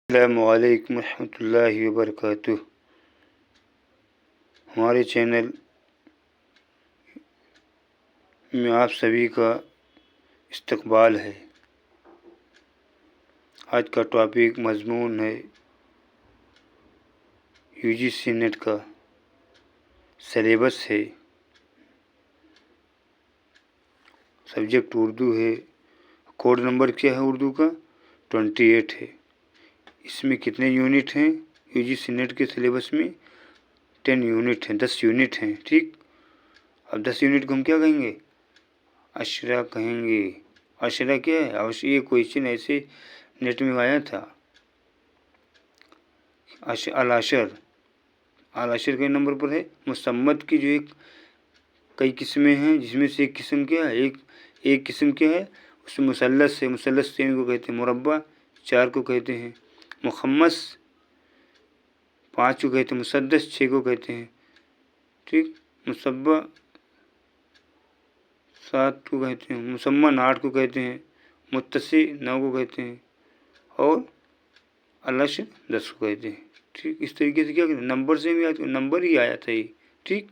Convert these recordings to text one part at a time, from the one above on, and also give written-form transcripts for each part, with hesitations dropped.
السلام علیکم ورحمۃ اللہ وبرکاتہ۔ ہمارے چینل میں آپ سبھی کا استقبال ہے۔ آج کا ٹاپک مضمون ہے UGC نیٹ کا سلیبس ہے، سبجیکٹ اردو ہے، کوڈ نمبر کیا ہے اردو کا 28 ہے۔ اس میں کتنے یونٹ ہیں UGC نیٹ کے سلیبس میں؟ 10 یونٹ ہیں، 10 یونٹ ہیں، ٹھیک۔ اب 10 یونٹ کو ہم کیا کہیں گے؟ اشرا کہیں گے۔ اشرا کیا ہے؟ یہ کویشچن ایسے نیٹ میں آیا تھا، العشر کے نمبر پر ہے۔ مسمت کی جو کئی قسمیں ہیں، جس میں سے ایک قسم کیا ہے؟ ایک قسم کیا ہے؟ اس میں مثلث ہے۔ مثلث 3 کو کہتے ہیں مربع، 4 کو کہتے ہیں مخمس، 5 کو کہتے ہیں مسدس، 6 کو کہتے ہیں ٹھیک مسبع، 7 کو کہتے ہیں مسمن، 8 کو کہتے ہیں متسع، 9 کو کہتے ہیں اور العشر 10 کو کہتے ہیں ٹھیک۔ اس طریقے سے کیا کہتے ہیں؟ نمبر سے بھی نمبر ہی آیا تھا یہ ٹھیک۔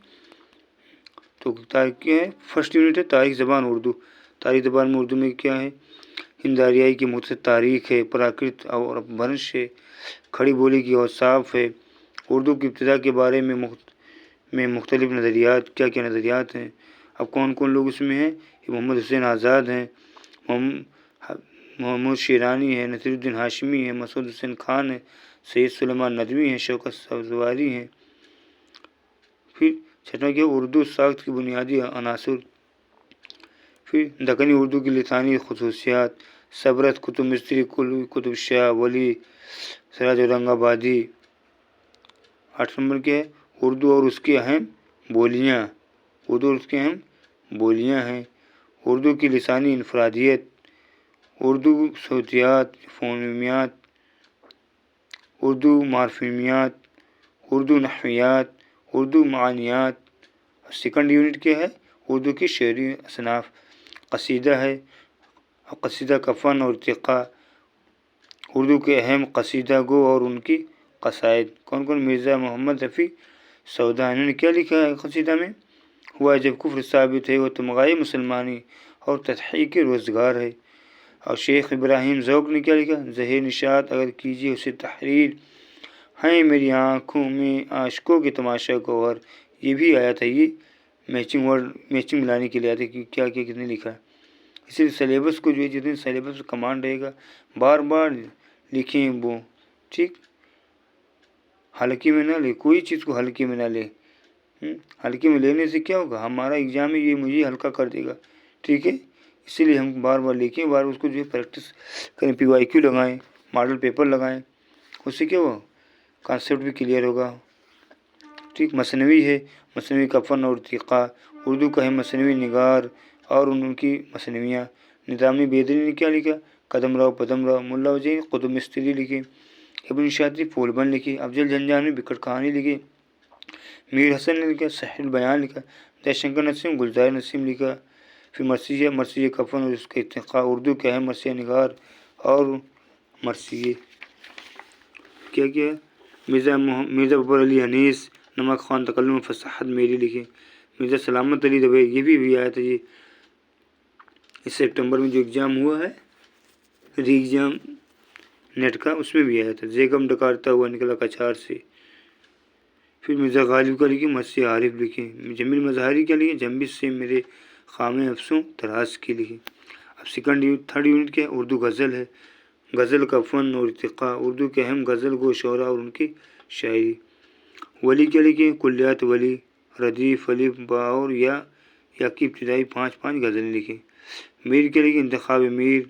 تو تاریخ کیا ہے؟ فرسٹ یونٹ ہے تاریخ زبان اردو۔ تاریخ زبان میں اردو میں کیا ہے؟ ہند آریائی کی مختصر تاریخ ہے، پراکرت اور اپبھرنش ہے، کھڑی بولی کی اوصاف ہے، اردو کی ابتدا کے بارے میں مختلف نظریات، کیا کیا نظریات ہیں۔ اب کون کون لوگ اس میں ہیں؟ محمد حسین آزاد ہیں، محمود شیرانی ہے، نصیر الدین ہاشمی ہے، مسعود حسین خان ہے، سید سلیمان ندوی ہیں، شوکت سبزواری ہیں۔ پھر چھٹا کیا؟ اردو ساخت کی بنیادی عناصر۔ پھر دکنی اردو کی لسانی خصوصیات، صبرت، کتب مستری، کتب شاہ ولی، سراج اورنگ آبادی۔ 8 نمبر کیا ہے؟ اردو اور اس کی اہم بولیاں۔ اردو اور اس کی اہم بولیاں ہیں۔ اردو کی لسانی انفرادیت، اردو صوتیات، فونیمیات، اردو مارفیمیات، اردو نحویات، اردو معانیات۔ سیکنڈ یونٹ کیا ہے؟ اردو کی شعری اصناف، قصیدہ ہے، قصیدہ کا فن اور ارتقاء، اردو کے اہم قصیدہ گو اور ان کی قصائد۔ کون کون؟ مرزا محمد رفیع سودا، انہوں نے کیا لکھا ہے قصیدہ میں؟ ہوا جب کفر ثابت ہے وہ تمغائے مسلمانی اور تضحیک روزگار ہے۔ اور شیخ ابراہیم ذوق نے کیا لکھا؟ زہر نشاط اگر کیجیے اسے تحریر، ہیں میری آنکھوں میں عاشقوں کے تماشا گوہر۔ یہ بھی آیا تھا، یہ میچنگ ملانے کے لیے آیا تھا کہ کیا کیا کتنے لکھا ہے۔ اس لیے سلیبس کو جو ہے، جتنے سلیبس کمانڈ رہے گا بار بار لکھیں وہ ٹھیک، ہلکی میں نہ لے، کوئی چیز کو ہلکی میں نہ لے۔ ہلکی میں لینے سے کیا ہوگا؟ ہمارا ایگزام میں یہ مجھے ہلکا کر دے گا ٹھیک ہے۔ اسی لیے ہم بار بار لکھیں، بار اس کو جو ہے پریکٹس کریں، PYQ لگائیں، ماڈل پیپر لگائیں، اس سے کیا ہوگا؟ کانسیپٹ بھی کلیئر ہوگا ٹھیک۔ مثنوی ہے، مثنوی کا فن اور ارتقاء، اردو کا ہے مثنوی نگار اور ان کی مثنویاں۔ نظامی بیدری نے کیا لکھا؟ قدم رہو پدم رہو۔ ملا وجہ قطب مستری لکھے، ابن شاطری پھول بند لکھے، افضل جنجان نے بکٹ کہانی لکھی، میر حسن نے لکھا صحیح البیان لکھا، جے شنکر نسیم گلزار نسیم لکھا۔ پھر مرثیہ کفن اور اس کا ارتقاء، اردو کے اہم مرثیہ نگار اور مرثیے کیا کیا ہے؟ مرزا بابر علی انیس نمک خوان تکلم فصاحت میری لکھے، مرزا سلامت علی دبئی، یہ بھی آیا تھا۔ یہ اس سپٹمبر میں جو ایگزام ہوا ہے ری ایگزام نیٹ کا، اس میں بھی آیا تھا، زیگم ڈکارتا ہوا نکلا کچار سے۔ پھر مرزا غالب کا لکھے مرثیہ عارف لکھے، جمیل مظہری کیا لکھے؟ جنبش سے میرے خامے افسوں تراس کی لکھے۔ اب تھرڈ یونٹ کیا ہے؟ اردو غزل ہے، غزل کا فن اور ارتقاء، اردو کے اہم غزل گو شعراء اور ان کی شاعری۔ ولی کیا لکھے؟ کلیات ولی، ردیف، الف، با اور یا کی ابتدائی 5 غزلیں لکھیں۔ میر کیا لکھے؟ انتخاب میر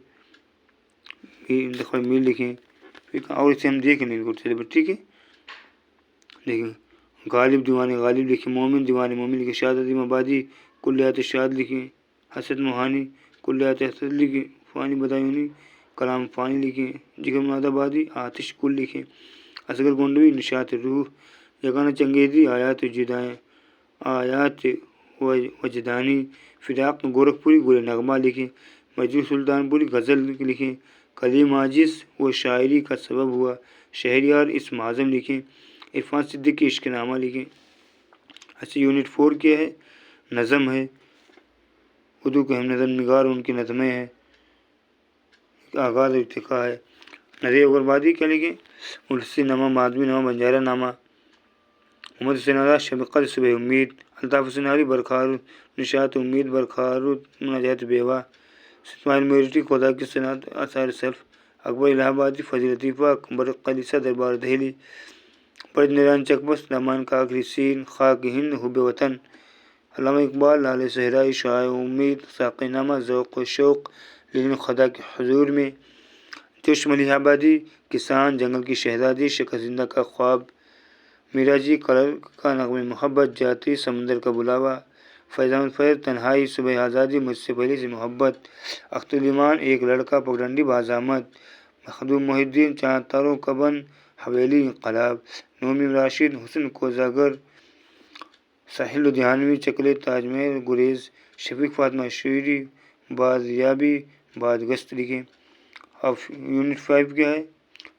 لکھیں۔ اور اسے ہم دیکھ لیں گے ٹھیک ہے۔ دیکھیں غالب دیوان غالب لکھیں، مومن دیوان مومن لکھیں، شاد عظیم آبادی کلیات شاد لکھیں، حسد موہانی کلیات حسد لکھیں، فانی بدایونی کلام فانی لکھیں، جگر مراد آبادی آتش کل لکھیں، اصغر گونڈوی نشاط روح، یگانہ چنگیزی آیات وجدانی، فراق گورکھپوری گل نغمہ لکھیں، مجروح سلطان پوری غزل لکھیں، کلیم عاجز و شاعری کا سبب ہوا، شہریار اسم اعظم لکھیں، عرفان صدیقی عشق نامہ لکھیں۔ اچھا یونٹ 4 کیا ہے؟ نظم ہے، اردو کے اہم نظم نگار ان کی نظمیں ہیں، آغاز و ارتقاء ہے۔ نظر اگربادی کیا لکھیں؟ ملسی نامہ، مادوی نامہ، بنجارہ نامہ۔ محمد حسین آزاد شبقت صبح امید، الطاف حسین علی برخارود نشاط امید، برخارود مناجات بیوہ، اسماعیل میرٹھی خدا کی صنعت آثار سلف، اکبر الہ آبادی فضل لطیفہ، برق کلیسہ دربار دہلی، برج نیران چکبس دامان کا آخری سین، خاک ہند حب وطن، علامہ اقبال لالِ صحرائی شعاع امید، ساقی نامہ ذوق و شوق لیکن خدا کے حضور میں، جوش ملیح آبادی کسان، جنگل کی شہزادی، شکست زندہ کا خواب، میراجی کلر کا نغمِ محبت، جاتی سمندر کا بلاوا، فیض احمد فیض تنہائی صبح آزادی، مجھ سے پہلے سے محبت، اختر الایمان ایک لڑکا، پگڈنڈی باز احمد، مخدوم محی الدین چاند تاروں کا بن، حویلی انقلاب، نعیم راشد حسن کوزاگر، ساحل لدھیانوی چکلے تاج محل گریز، شفیق فاطمہ شیری بازیابی بعد گشت لکھیں۔ اب یونٹ 5 کیا ہے؟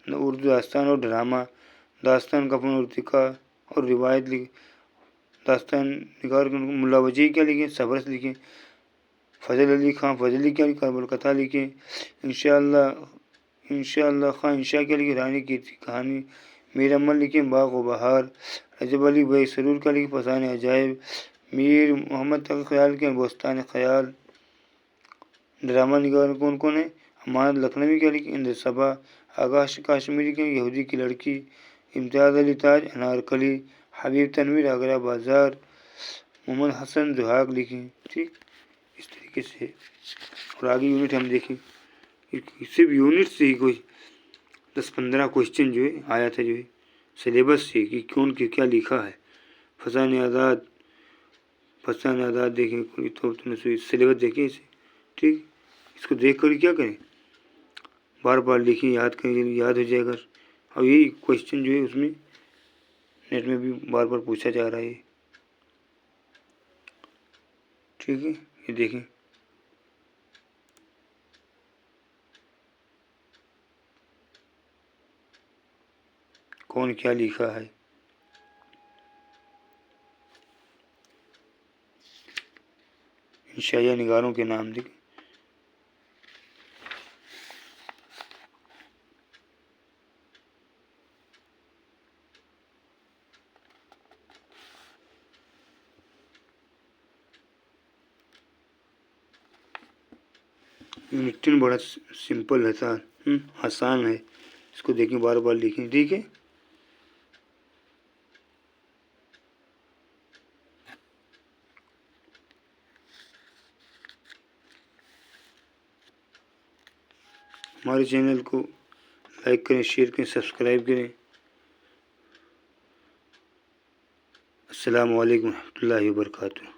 اردو داستان اور ڈرامہ، داستان کا فن اور ارتقاء اور روایت لکھیں۔ داستان نگار ملا وجیح کیا لکھیں؟ صبرس لکھیں۔ فضل علی خان فضلی کیا لکھیں؟ کربل کتھا لکھیں۔ انشاءاللہ خان انشاء کیا لکھیں؟ رانی کی کہانی۔ میر امل لکھیں؟ باغ و بہار۔ رجب علی بے سرور کا لکھیں؟ فسان عجائب۔ میر محمد تقی خیال کے بوستان خیال۔ ڈرامہ نگار کون کون ہے؟ امانت لکھنوی کیا لکھیں؟ اندر صبا۔ آغاز کاشمیری کے یہودی کی لڑکی۔ امتیاز علی تاج انارکلی۔ حبیب تنویر آگرہ بازار۔ محمد حسن ضحاک لکھیں۔ ٹھیک اس طریقے سے، اور آگے یونٹ ہم دیکھیں، صرف یونٹ سے ہی کوئی 10-15 کوشچن جو ہے آیا تھا، جو ہے سلیبس سے کہ کون کے کیا لکھا ہے۔ فسان آزاد دیکھیں، سلیبس دیکھیں اسے، ٹھیک اس کو دیکھ کر کیا کریں، بار بار لکھیں، یاد کریں، یاد ہو جائے گا۔ اور یہی کوشچن جو ہے اس میں نیٹ میں بھی بار بار پوچھا جا رہا ہے، ٹھیک ہے یہ دیکھیں۔ کون کیا لکھا ہے، انشائیہ نگاروں کے نام دیکھیں۔ یونٹ 10 بڑا سمپل ہے، آسان ہے، اس کو دیکھیں، بار بار لکھیں، ٹھیک ہے۔ ہمارے چینل کو لائک کریں، شیئر کریں، سبسکرائب کریں۔ السلام علیکم ورحمۃ اللہ وبرکاتہ۔